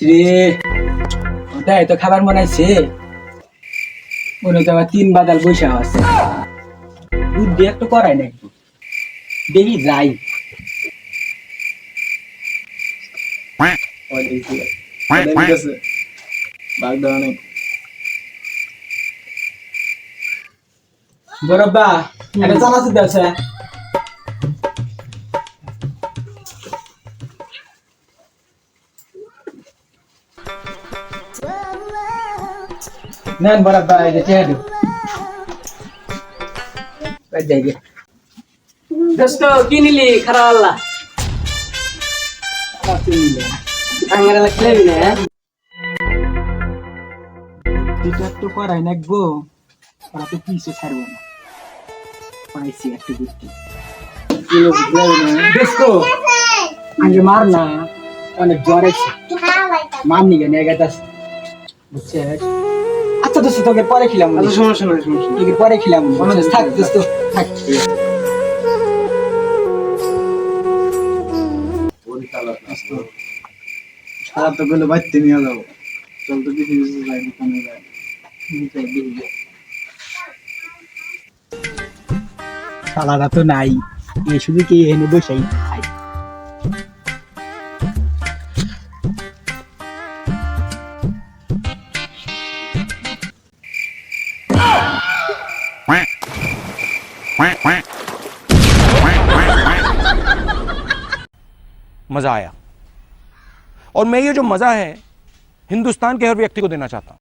ইসরে ওটাই তো খাবার মনে মনে তো আবার 3 বাদাল বসে আছে দুধ দিয়ে একটু করাই না একটু দেখি যাই বরব্বা এটা চানাচুর আছে নেন বরব্বা এটা চেয়ে দিও দেখে দোস্ত কি নিলি খারাপ আল্লাহ আঙ্গারা লাগলে না দুধ একটু করাই নাকবো ওরা তো পিছু ছাড়বো না পাইছি একটু বুঝতে দোস্ত আগে মার না অনেক জ্বর আছে মার নিগে নিয়ে গেছে বুঝছে আচ্ছা দোস্ত তোকে পরে খিলাম আচ্ছা সমস্যা নাই সমস্যা তোকে পরে খিলাম থাক দোস্ত থাক সারা তো গেলে বাড়তে নিয়ে যাবো চল তো দেখি যাই দোকানে যাই শালারা তো নাই এ শুধু কি এনে বসেই খাই मजा आया और मैं ये जो मजा है हिंदुस्तान के हर व्यक्ति को देना चाहता हूं।